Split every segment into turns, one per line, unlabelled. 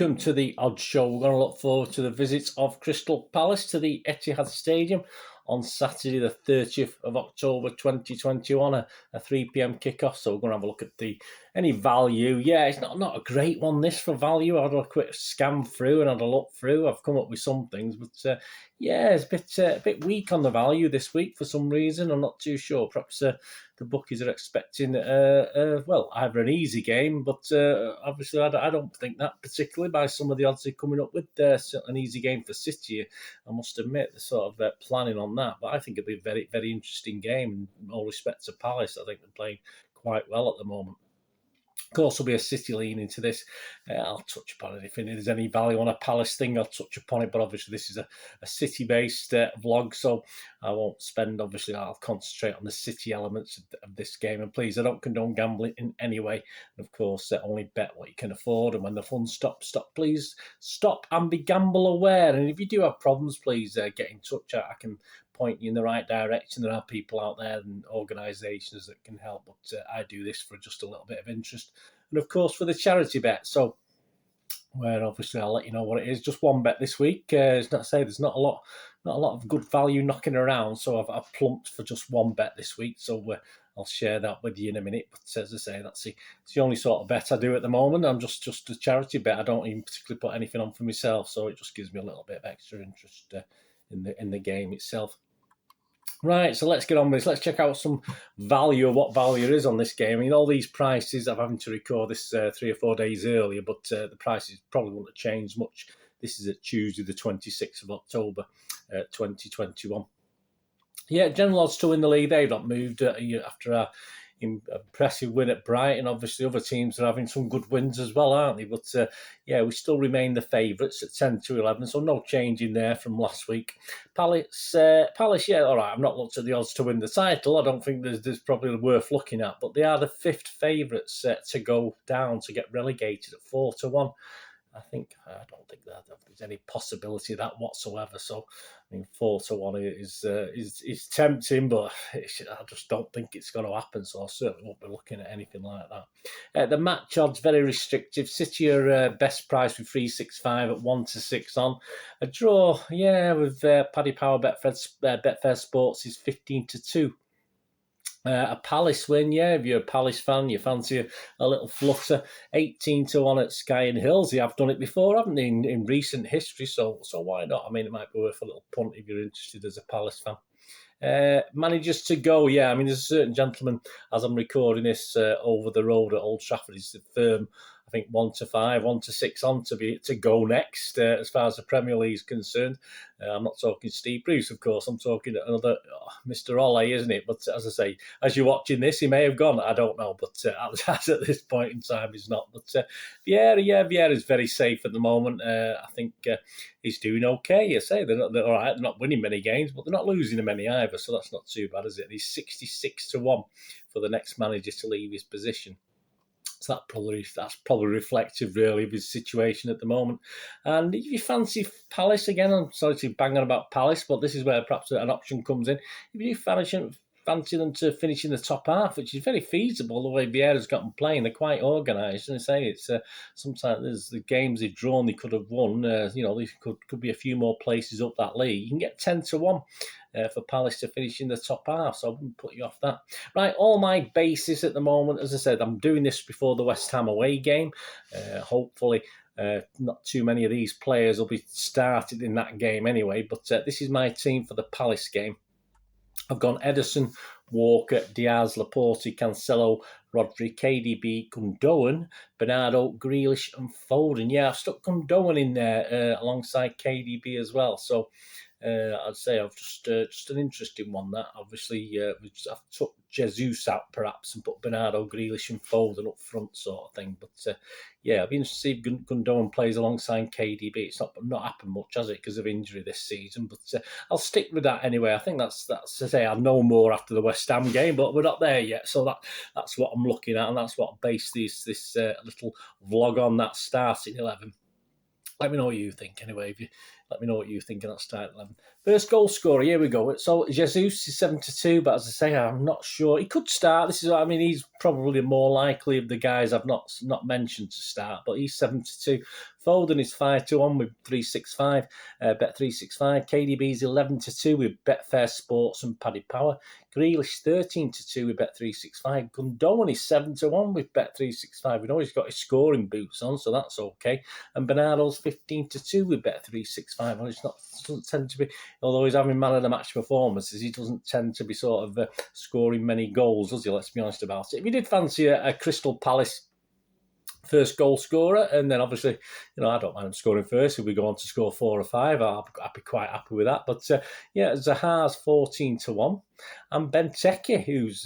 welcome to the Odd Show. We're going to look forward to the visit of Crystal Palace to the Etihad Stadium on Saturday the 30th of October 2021, a 3 p.m. kickoff. So we're going to have a look at any value. Yeah, it's not a great one, this, for value. I had a quick scan through and had a look through. I've come up with some things, but yeah, it's a bit weak on the value this week for some reason. I'm not too sure. Perhaps the bookies are expecting, well, either an easy game, but obviously I don't think that particularly by some of the odds they're coming up with. An easy game for City, I must admit, they're sort of planning on that. But I think it'll be a very, very interesting game. In all respect to Palace, I think they're playing quite well at the moment. Of course, there'll be a City lean into this. I'll touch upon it. If there's any value on a Palace thing, I'll touch upon it. But obviously, this is a City-based vlog, so I won't spend, obviously, I'll concentrate on the City elements of this game. And please, I don't condone gambling in any way. And of course, only bet what you can afford. And when the fun stops, please stop and be gamble aware. And if you do have problems, please get in touch. I can point you in the right direction. There are people out there and organisations that can help, but I do this for just a little bit of interest. And of course, for the charity bet, so where obviously I'll let you know what it is. Just one bet this week. It's not to say there's not a lot of good value knocking around, so I've plumped for just one bet this week. So I'll share that with you in a minute. But as I say, it's the only sort of bet I do at the moment. I'm just a charity bet. I don't even particularly put anything on for myself, so it just gives me a little bit of extra interest in the game itself. Right, so let's get on with this. Let's check out some value, or what value there is on this game. I mean, all these prices, I'm having to record this 3 or 4 days earlier, but the prices probably won't have changed much. This is at Tuesday, the 26th of October, 2021. Yeah, general odds to win the league, they've not moved after our impressive win at Brighton. Obviously, other teams are having some good wins as well, aren't they? But yeah, we still remain the favourites at 10 to 11, so no change in there from last week. Palace, yeah, all right. I've not looked at the odds to win the title. I don't think there's probably worth looking at, but they are the 5th favourites to go down, to get relegated at 4 to 1. I don't think that there's any possibility of that whatsoever. So, I mean, 4 to 1 is tempting, but I just don't think it's going to happen. So I certainly won't be looking at anything like that. The match odds very restrictive. City are best price with 365 at 1 to 6 on. A draw, yeah, with Paddy Power Betfair Sports is 15 to 2. A Palace win, yeah. If you're a Palace fan, you fancy a little flutter. 18 to 1 at Sky and Hills. They have done it before, haven't they, in recent history? So why not? I mean, it might be worth a little punt if you're interested as a Palace fan. Managers to go, yeah. I mean, there's a certain gentleman, as I'm recording this, over the road at Old Trafford. He's the firm, I think, 1 to 5, 1 to 6 on to go next, as far as the Premier League is concerned. I'm not talking Steve Bruce, of course. I'm talking another Mr. Ole, isn't it? But as I say, as you're watching this, he may have gone. I don't know, but at this point in time, he's not. But Viera is very safe at the moment. I think he's doing okay. You say they're all right. They're not winning many games, but they're not losing them many either. So that's not too bad, is it? He's 66 to 1 for the next manager to leave his position. So that's probably reflective, really, of his situation at the moment. And if you fancy Palace, again, I'm sorry to bang on about Palace, but this is where perhaps an option comes in. If you fancy them to finish in the top half, which is very feasible, the way Viera's got them playing, they're quite organised. And I say it's sometimes there's the games they've drawn, they could have won. There could be a few more places up that league. You can get 10 to 1. For Palace to finish in the top half, so I wouldn't put you off that. Right, all my bases at the moment, as I said, I'm doing this before the West Ham away game. Hopefully, not too many of these players will be started in that game anyway, but this is my team for the Palace game. I've gone Ederson, Walker, Diaz, Laporte, Cancelo, Rodri, KDB, Gundogan, Bernardo, Grealish and Foden. Yeah, I've stuck Gundogan in there alongside KDB as well. So I'd say I've just an interesting one. That obviously I've took Jesus out perhaps and put Bernardo, Grealish and Foden up front, sort of thing. But yeah, I'd be interested to see if Gundogan plays alongside KDB. It's not happened much, has it, because of injury this season? But I'll stick with that anyway. I think that's to say I know more after the West Ham game, but we're not there yet. So that's what I'm looking at, and that's what I base this little vlog on. That starting 11. Let me know what you think anyway. Let me know what you think of that start 11. First goal scorer, here we go. So Jesus is 7 to 2, but as I say, I'm not sure. He could start. This is, I mean, he's probably more likely of the guys I've not mentioned to start, but he's 7 to 2. Foden is 5-1 with 365. Bet 365. KDB's 11-2 with Betfair Sports and Paddy Power. Grealish 13-2 with Bet 365. Gundogan is 7-1 with Bet 365. We know he's got his scoring boots on, so that's okay. And Bernardo's 15-2 with Bet 365. Well, it's not doesn't tend to be, although he's having man of the match performances, he doesn't tend to be sort of scoring many goals, does he? Let's be honest about it. If you did fancy a Crystal Palace first goal scorer, and then obviously, I don't mind him scoring first. If we go on to score 4 or 5, I'd be quite happy with that. But Zaha's 14-1. And Benteke, who's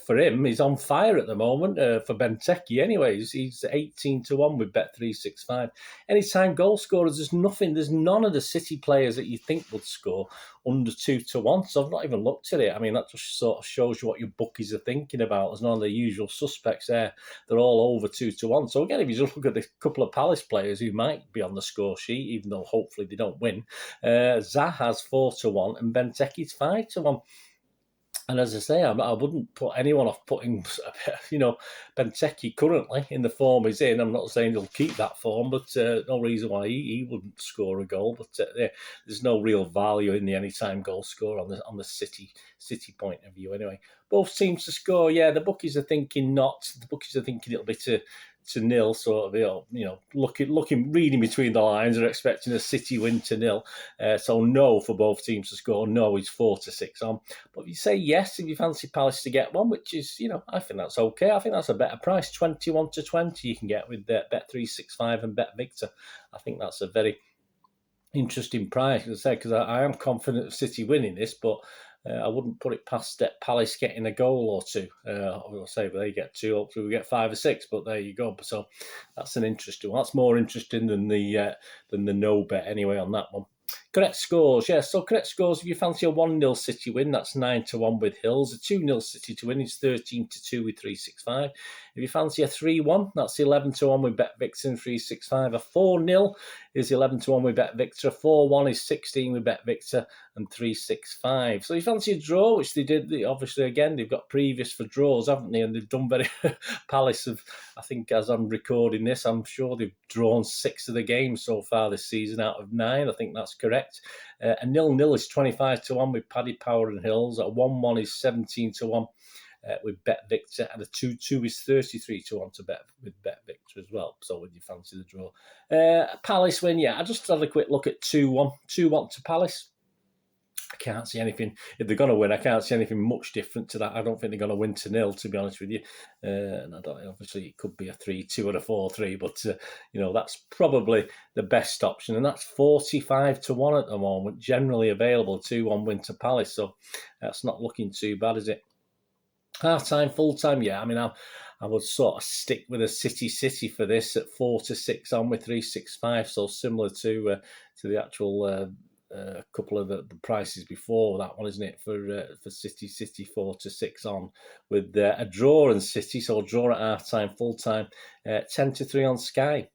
for him, is on fire at the moment. For Benteke, anyways, he's 18-1 with Bet365. Anytime goal scorers, there's none of the City players that you think would score under 2-1. So I've not even looked at it. I mean, that just sort of shows you what your bookies are thinking about. There's none of the usual suspects there. They're all over 2-1. So again, if you just look at the couple of Palace players who might be on the score sheet, even though hopefully they don't win, Zaha's 4-1 and Benteke's 5-1. And as I say, I wouldn't put anyone off putting, Benteke currently in the form he's in. I'm not saying he'll keep that form, but no reason why he wouldn't score a goal. But there's no real value in the anytime goal scorer on the City point of view. Anyway, both teams to score. Yeah, the bookies are thinking not. The bookies are thinking it'll be to nil, sort of, reading between the lines, are expecting a City win to nil. So no for both teams to score. No is 4-6 on. But if you say yes, if you fancy Palace to get one, which is, I think that's okay. I think that's a better price, 21-20 you can get with Bet365 and Bet Victor. I think that's a very interesting price, as I say, because I am confident of City winning this, but I wouldn't put it past Palace getting a goal or two. I'll say if they get 2, hopefully we get 5 or 6, but there you go. So that's an interesting one. That's more interesting than the no bet anyway on that one. Correct scores, yeah. So correct scores, if you fancy a 1-0 City win, that's 9-1 with Hills. A 2-0 City to win is 13-2 with 365. If you fancy a 3-1, that's 11-1 with Bet Victor and 365. A 4-0 is 11-1 with Bet Victor. A 4-1 is 16 with Bet Victor and 365. So you fancy a draw, which they did. Obviously, again, they've got previous for draws, haven't they? And they've done very Palace have, I think, as I'm recording this, I'm sure they've drawn 6 of the games so far this season out of 9. I think that's correct. A 0-0 is 25-1 with Paddy Power and Hills. A 1-1 is 17-1 with Bet Victor, and a 2-2 is 33-1 to bet with Bet Victor as well. So when you fancy the draw, Palace win. Yeah, I just had a quick look at 2-1 to Palace. I can't see anything. If they're going to win, I can't see anything much different to that. I don't think they're going to win 0, to be honest with you. And I don't. Obviously, it could be a 3-2 or a 4-3, but that's probably the best option. And that's 45-1 at the moment, generally available. 2-1 win to Palace, so that's not looking too bad, is it? Half-time, full-time, yeah. I mean, I would sort of stick with a City for this at 4-6 on with 365. So similar to the actual. A couple of the prices before that one, isn't it? For City 4-6 on with a draw in City, so a draw at half time, full time, 10-3 on Sky.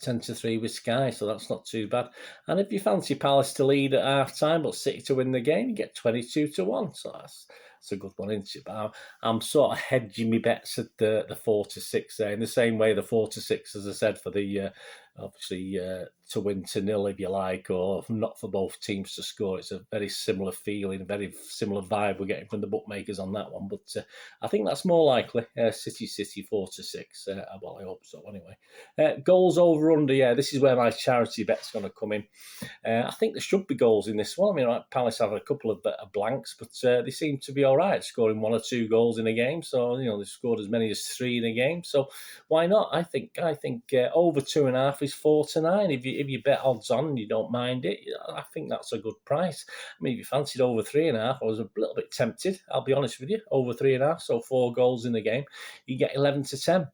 10-3 with Sky, so that's not too bad. And if you fancy Palace to lead at half time but City to win the game, you get 22-1. So that's a good one, isn't it? But I'm sort of hedging my bets at the 4-6 there, in the same way the 4-6, as I said, for the obviously to win 0 if you like, or not for both teams to score. It's a very similar feeling, a very similar vibe we're getting from the bookmakers on that one. But I think that's more likely. City 4-6. Well, I hope so anyway. Goals over under, yeah, this is where my charity bet's going to come in. I think there should be goals in this one. I mean, Palace have a couple of blanks, but they seem to be all right, scoring 1 or 2 goals in a game. So, they've scored as many as 3 in a game. So why not? I think over 2.5 is 4-9. If you bet odds on and you don't mind it, I think that's a good price. I mean, if you fancied over 3.5, I was a little bit tempted, I'll be honest with you. Over 3.5, so 4 goals in the game, you get 11-10.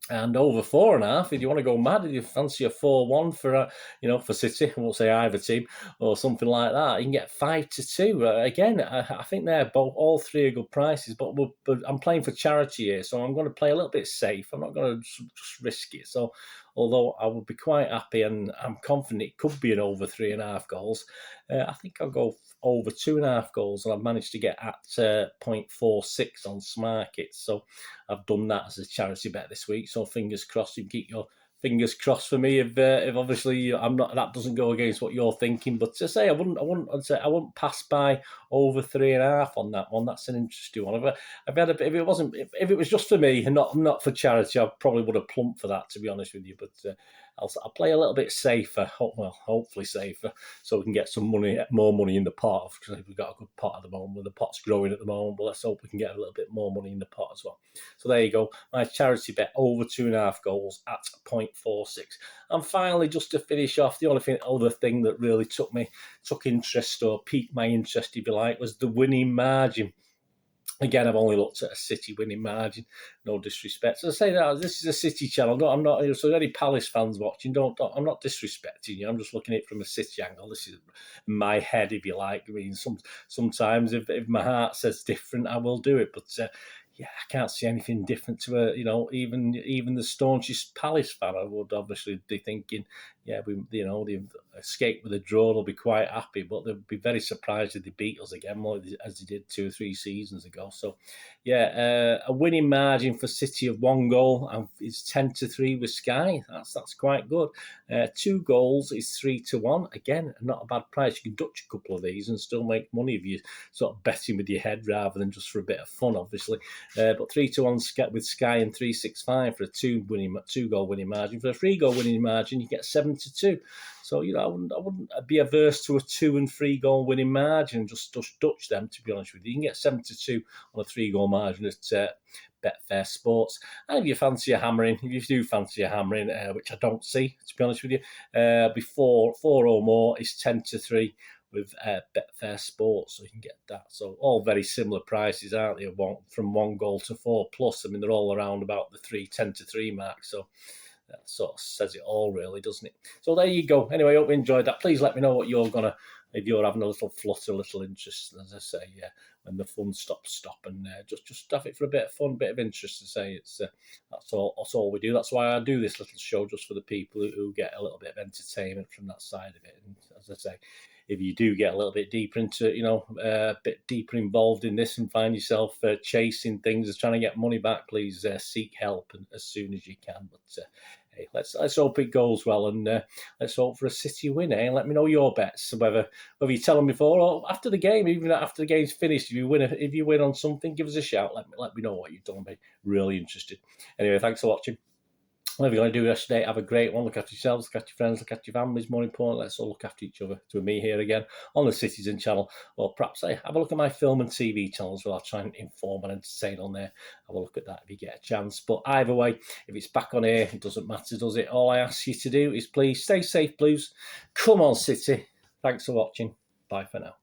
And over 4.5, if you want to go mad, if you fancy a 4-1 for City, I won't say either team, or something like that, you can get 5-2. Again, I think they're all 3 are good prices, but I'm playing for charity here, so I'm going to play a little bit safe. I'm not going to just risk it. So, although I would be quite happy, and I'm confident it could be an over 3.5 goals, I think I'll go over 2.5 goals, and I've managed to get at 0.46 on Smarkets. So I've done that as a charity bet this week. So fingers crossed you keep your fingers crossed for me if obviously I'm not, that doesn't go against what you're thinking. But to say I wouldn't pass by over 3.5 on that one. That's an interesting one. If it was just for me and not for charity, I probably would have plumped for that, to be honest with you. But I'll play a little bit safer. Hopefully safer, so we can get more money in the pot. Because we've got a good pot at the moment. The pot's growing at the moment, but let's hope we can get a little bit more money in the pot as well. So there you go. My charity bet over 2.5 goals at 0.46. And finally, just to finish off, the only other thing that really took interest or piqued my interest, if you like, was the winning margin. Again, I've only looked at a City winning margin. No disrespect. So I say that this is a City channel. I'm not. So any Palace fans watching, I'm not disrespecting you. I'm just looking at it from a City angle. This is my head, if you like. I mean, sometimes if my heart says different, I will do it. But yeah, I can't see anything different to even the staunchest Palace fan. I would obviously be thinking, yeah, they've escaped with a draw. They'll be quite happy, but they'll be very surprised if they beat us again, as they did 2 or 3 seasons ago. So, yeah, a winning margin for City of 1 goal is 10-3 with Sky. That's quite good. 2 goals is 3-1. Again, not a bad price. You can Dutch a couple of these and still make money if you sort of betting with your head rather than just for a bit of fun, obviously. But 3-1 with Sky and 3.65 for a 2-goal winning margin. For a 3-goal winning margin, you get 7-2. So, I wouldn't be averse to a 2 and 3 goal winning margin. Just Dutch them, to be honest with you. You can get 7-2 on a 3-goal margin at Betfair Sports. And if you fancy a hammering, which I don't see, to be honest with you, before 4 or more is 10-3 with Betfair Sports, so you can get that. So all very similar prices, aren't they? From 1 goal to 4+. I mean, they're all around about the 10-3 mark. So that sort of says it all, really, doesn't it? So there you go. Anyway, I hope you enjoyed that. Please let me know what if you're having a little flutter, a little interest, as I say, when the fun stops, and just have it for a bit of fun, bit of interest. To say that's all we do. That's why I do this little show, just for the people who get a little bit of entertainment from that side of it. And as I say, if you do get a little bit deeper into, a bit deeper involved in this and find yourself chasing things and trying to get money back, please seek help as soon as you can. But hey, let's hope it goes well, and let's hope for a City win. Let me know your bets, whether you tell them before or after the game. Even after the game's finished, if you win on something, give us a shout. Let me know what you've done. I'll be really interested. Anyway, thanks for watching. Whatever you're going to do yesterday, have a great one. Look after yourselves, look after your friends, look after your families. More important, let's all look after each other. To me here again on the Citizen channel, or perhaps have a look at my film and TV channel as well. I'll try and inform and entertain on there. Have a look at that if you get a chance. But either way, if it's back on here, it doesn't matter, does it? All I ask you to do is please stay safe, Blues. Come on, City. Thanks for watching. Bye for now.